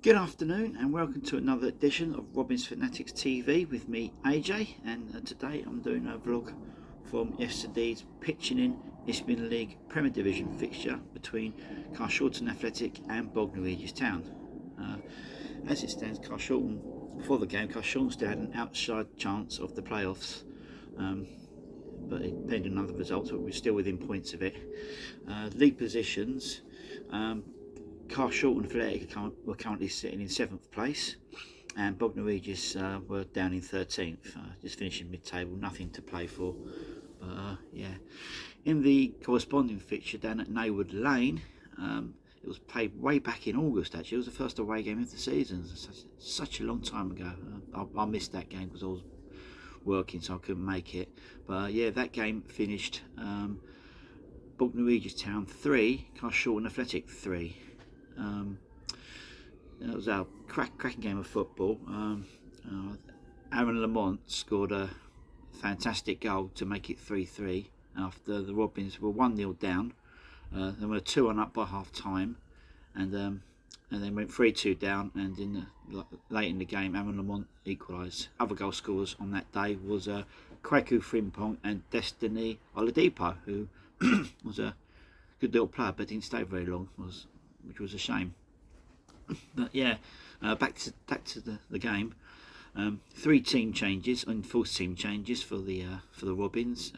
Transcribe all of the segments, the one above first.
Good afternoon and welcome to another edition of Robin's Fanatics TV with me AJ, and today I'm doing a vlog from yesterday's pitching in Isthmian League Premier Division fixture between Carshalton Athletic and Bognor Regis Town. As it stands, before the game, Carshalton still had an outside chance of the playoffs, but it depended on other results, but we're still within points of it. League positions, Carshalton Athletic were currently sitting in 7th place, and Bognor Regis were down in 13th, just finishing mid-table, nothing to play for. But yeah, in the corresponding fixture down at Naywood Lane, it was played way back in August. Actually, it was the first away game of the season. Such a long time ago. I missed that game because I was working, so I couldn't make it. But yeah, that game finished Bognor Regis Town 3, Carshalton Athletic 3. It was a cracking game of football. Aaron Lamont scored a fantastic goal to make it 3-3 after the Robins were 1-0 down. They were 2-1 up by half time, and then went 3-2 down, and late in the game Aaron Lamont equalised. Other goal scorers on that day was Kwaku Frimpong and Destiny Oladipo, who was a good little player but didn't stay very long, which was a shame. But yeah, back to the game. 3 team changes, enforced team changes for the Robins.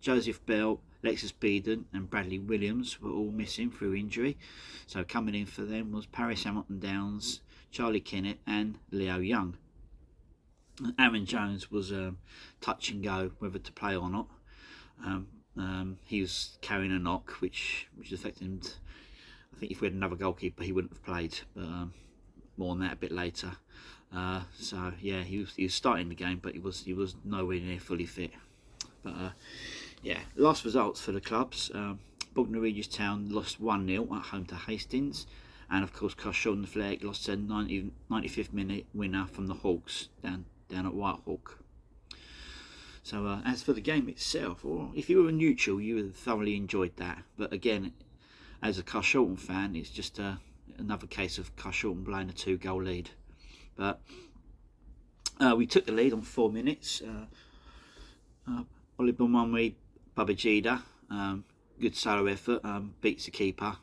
Joseph Bell, Lexus Beeden and Bradley Williams were all missing through injury, so coming in for them was Paris Hamilton Downs, Charlie Kennett and Leo Young. Aaron Jones was touch and go whether to play or not. He was carrying a knock, which affected him. I think if we had another goalkeeper, he wouldn't have played, but more on that a bit later. So yeah, he was starting the game, but he was nowhere near fully fit. But yeah, last results for the clubs. Bognor Regis Town lost 1-0 at home to Hastings, and of course Carshalton Athletic lost a 95th minute winner from the Hawks down at Whitehawk. So as for the game itself, or if you were a neutral, you would have thoroughly enjoyed that. But again, as a Carshalton fan, it's just another case of Carshalton blowing a 2-goal lead. But we took the lead on 4 minutes. Olibunwanwi Babajida, good solo effort, beats the keeper,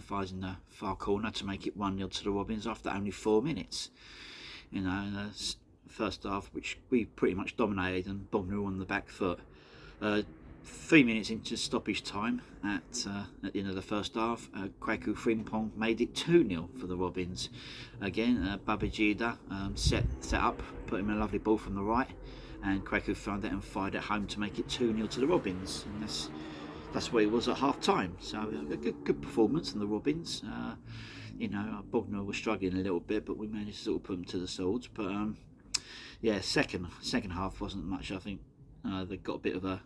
fires in the far corner to make it 1-0 to the Robins after only 4 minutes. You know, in the first half, which we pretty much dominated, and Bognor on the back foot. 3 minutes into stoppage time at the end of the first half, Kwaku Frimpong made it 2-0 for the Robins. Again, Babajida set up, put him a lovely ball from the right, and Kwaku found it and fired it home to make it 2-0 to the Robins. And that's where he was at half time. So a good performance from the Robins. You know, Bognor was struggling a little bit, but we managed to sort of put them to the swords. But yeah, second half wasn't much. I think they got a bit of a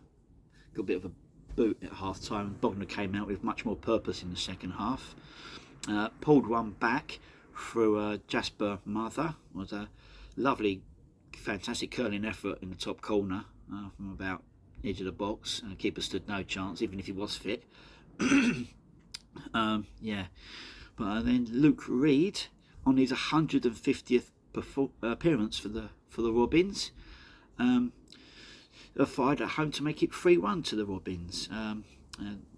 boot at half time, and Bognor came out with much more purpose in the second half. Pulled one back through Jasper Mather. Was a lovely, fantastic curling effort in the top corner from about the edge of the box. Keeper stood no chance, even if he was fit. Yeah, but then Luke Reed, on his 150th appearance for the Robins, fired at home to make it 3-1 to the Robins.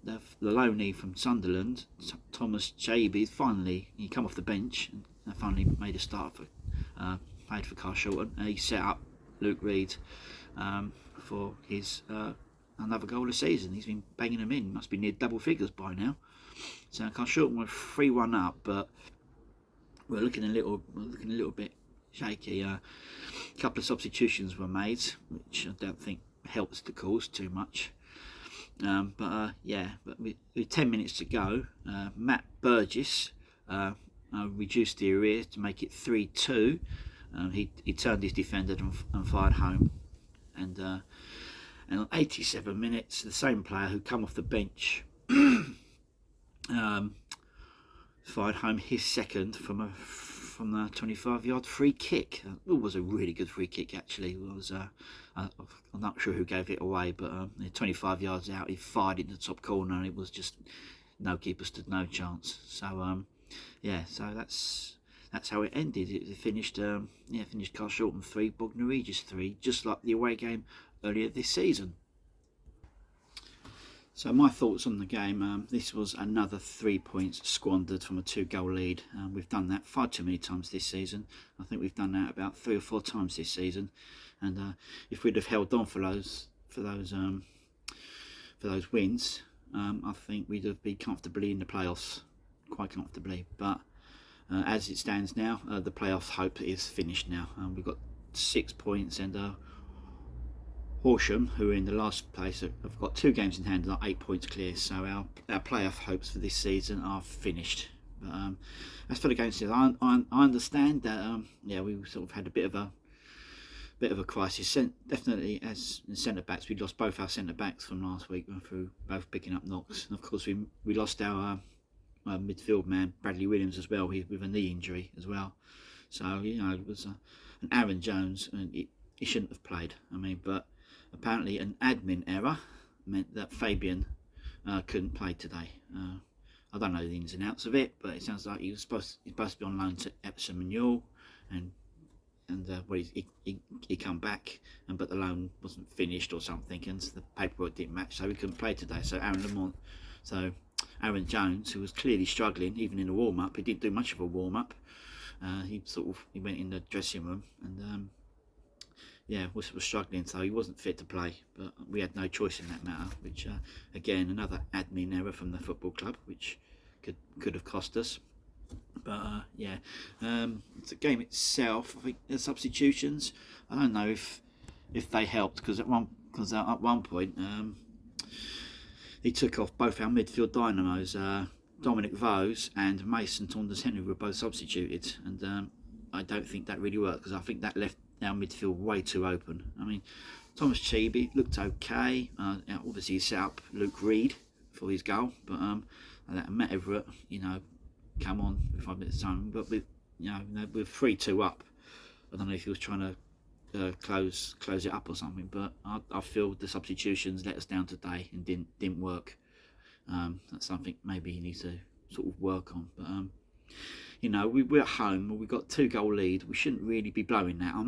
The loanee from Sunderland, Thomas Chaby, he come off the bench and finally made a start played for Carshalton. He set up Luke Reed for his another goal of the season. He's been banging them in. Must be near double figures by now. So Carshalton were 3-1 up, but we're looking a little bit shaky. A couple of substitutions were made, which I don't think helps the cause too much. Yeah, but with 10 minutes to go, Matt Burgess reduced the arrear to make it 3-2. He turned his defender and fired home. And on 87 minutes, the same player who come off the bench fired home his second from the 25-yard free kick. It was a really good free kick, actually. It was I'm not sure who gave it away, but 25 yards out, he fired it in the top corner, and it was just no keeper stood no chance. So yeah, so that's that's how it ended. It finished finished Carshalton 3, Bognor Regis 3, just like the away game earlier this season. So my thoughts on the game, this was another 3 points squandered from a 2-goal lead. We've done that far too many times this season. I think we've done that about 3 or 4 times this season. And if we'd have held on for those wins, I think we'd have been comfortably in the playoffs, quite comfortably. But as it stands now, the playoff hope is finished now. We've got 6 points, and Horsham, who are in the last place, have got 2 games in hand and are 8 points clear. So our playoff hopes for this season are finished. But as for the games, I understand that we sort of had a bit of a crisis. Definitely, as centre backs, we lost both our centre backs from last week through both picking up knocks. And of course, we lost our midfield man Bradley Williams as well, with a knee injury as well. So it was an Aaron Jones, and he shouldn't have played. But apparently an admin error meant that Fabian couldn't play today. I don't know the ins and outs of it, but it sounds like he was supposed to be on loan to Epsom and Ewell, and he come back, but the loan wasn't finished or something, and the paperwork didn't match, so he couldn't play today. So Aaron Jones, who was clearly struggling even in the warm-up, he didn't do much of a warm-up. He went in the dressing room and was struggling, so he wasn't fit to play. But we had no choice in that matter, which again, another admin error from the football club, which could have cost us. But the game itself, I think the substitutions, I don't know if they helped, because at one point he took off both our midfield dynamos. Dominic Vose and Mason Taunders-Henry were both substituted, and I don't think that really worked, because I think that left our midfield way too open. Thomas Chibi looked okay. Obviously he set up Luke Reed for his goal, but Matt Everett, come on with 5 minutes time. But with 3-2 up, I don't know if he was trying to close it up or something. But I feel the substitutions let us down today and didn't work. That's something maybe he needs to sort of work on. But we're at home. We've got 2-goal lead. We shouldn't really be blowing that. I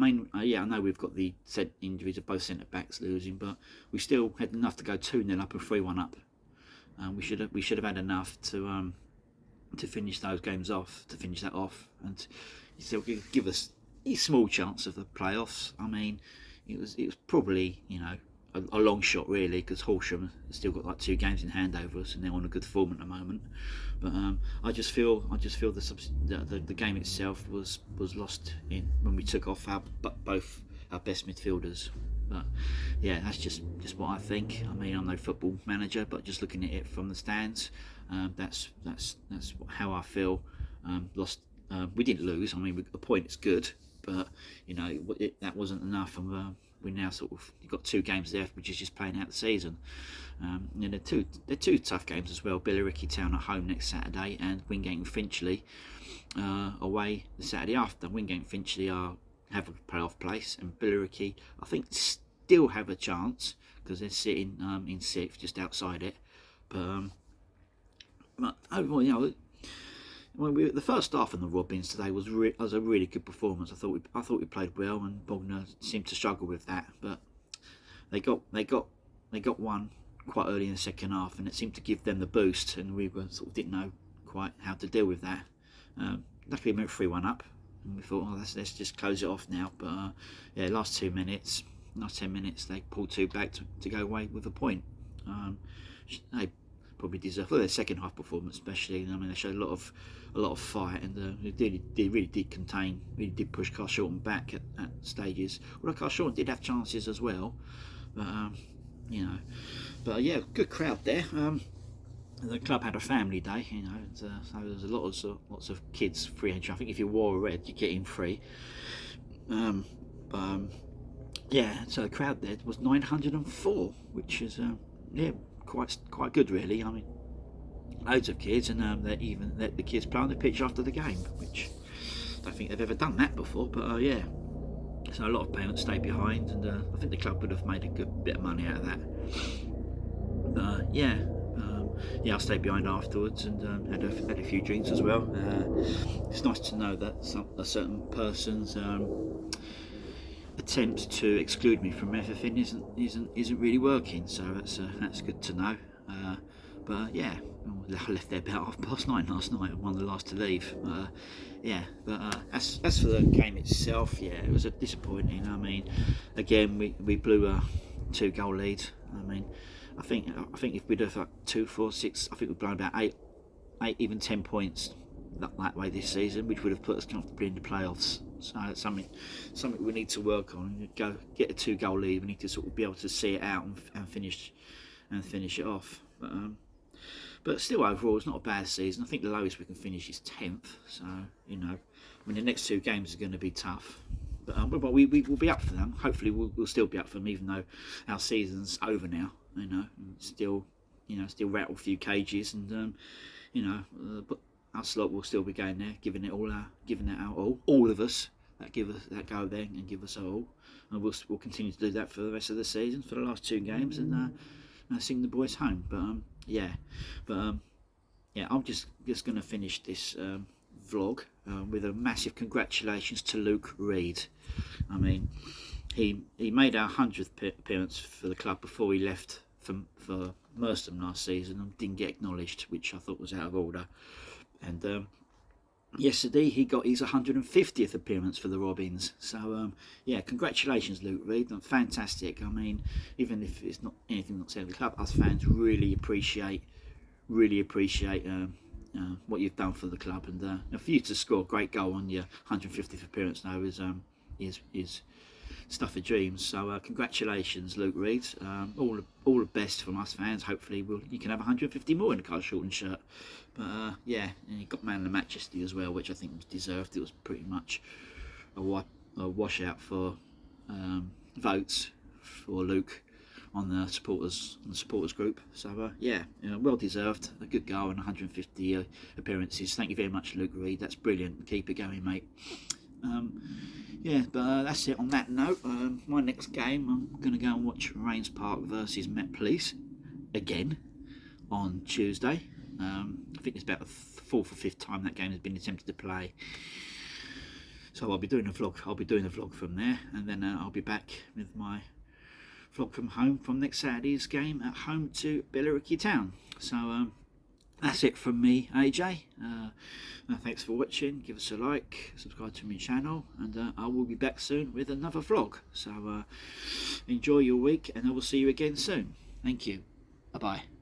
know we've got the injuries of both centre backs losing, but we still had enough to go 2-0 up and 3-1 up. We should have had enough to finish those games off, to finish that off, and still give us a small chance of the playoffs. It was probably a long shot really, because Horsham has still got like 2 games in hand over us, and they're on a good form at the moment. But I just feel the game itself was lost in when we took off both our best midfielders. But yeah, that's just what I think. I'm no football manager, but just looking at it from the stands, that's how I feel. We didn't lose. A point is good, but that wasn't enough, and we now sort of got 2 games left, which is just playing out the season. They're two tough games as well. Billericay Town at home next Saturday, and Wingate and Finchley away the Saturday after. Wingate and Finchley have a playoff place, and Billericay I think still have a chance, because they're sitting in 6th, just outside it. But overall, the first half in the Robins today was a really good performance. I thought we played well, and Bognor seemed to struggle with that, but they got one quite early in the second half, and it seemed to give them the boost, and we didn't know quite how to deal with that. Luckily we went 3-1 up, and we thought, let's just close it off now. But last 10 minutes they pulled 2 back to go away with a point. They probably deserve their second half performance, especially. They showed a lot of fight, and they really did push Carshalton back at stages. Well, Carshalton did have chances as well, but good crowd there. The club had a family day, so there was lots of kids free entry. I think if you wore red, you get in free. So the crowd there was 904, which is quite good really. Loads of kids, and they even let the kids play on the pitch after the game, which I don't think they've ever done that before. But so a lot of parents stayed behind, and I think the club would have made a good bit of money out of that. But yeah, I stayed behind afterwards and had a few drinks as well. It's nice to know that a certain person's attempt to exclude me from everything isn't really working. So that's good to know. But yeah, I left there about 9:30 last night. I'm one of the last to leave. Yeah, but as for the game itself, yeah, it was a disappointing. I mean, again, we blew a 2-goal lead. I mean, I think if we'd have like 2, 4, 6, I think we've blown about 8, even 10 points that way this season, which would have put us comfortably in the playoffs. So that's something we need to work on. Go get a 2-goal lead. We need to sort of be able to see it out and finish it off. But still, overall, it's not a bad season. I think the lowest we can finish is 10th. So, you know, I mean, the next 2 games are going to be tough. But we will be up for them. Hopefully, we'll still be up for them, even though our season's over now. You know, still rattle a few cages, and but our slot will still be going there, giving it our all. All of us that go there and give us our all, and we'll continue to do that for the rest of the season, for the last 2 games, and sing the boys home. But yeah, I'm just going to finish this vlog with a massive congratulations to Luke Reed. I mean, he made our 100th appearance for the club before he left for Merstham last season and didn't get acknowledged, which I thought was out of order. And yesterday he got his 150th appearance for the Robins. So yeah, congratulations, Luke Reed. Fantastic. I mean, even if it's not anything not said of the club, us fans really appreciate what you've done for the club, and for you to score a great goal on your 150th appearance now is stuff of dreams. So congratulations, Luke Reed. All the best from us fans. Hopefully you can have 150 more in the Carshalton shirt. But yeah, and he got man of the match yesterday as well, which I think was deserved. It was pretty much a washout for votes for Luke on the supporters group. So yeah, well deserved. A good goal and 150 appearances. Thank you very much, Luke Reed. That's brilliant. Keep it going, mate. Yeah, but that's it on that note. My next game, I'm going to go and watch Rains Park versus Met Police again on Tuesday. I think it's about the 4th or 5th time that game has been attempted to play. So I'll be doing a vlog from there, and then I'll be back with my vlog from home from next Saturday's game at home to Billericay Town. So that's it from me, AJ. Thanks for watching. Give us a like, subscribe to my channel, and I will be back soon with another vlog. So enjoy your week, and I will see you again soon. Thank you. Bye bye.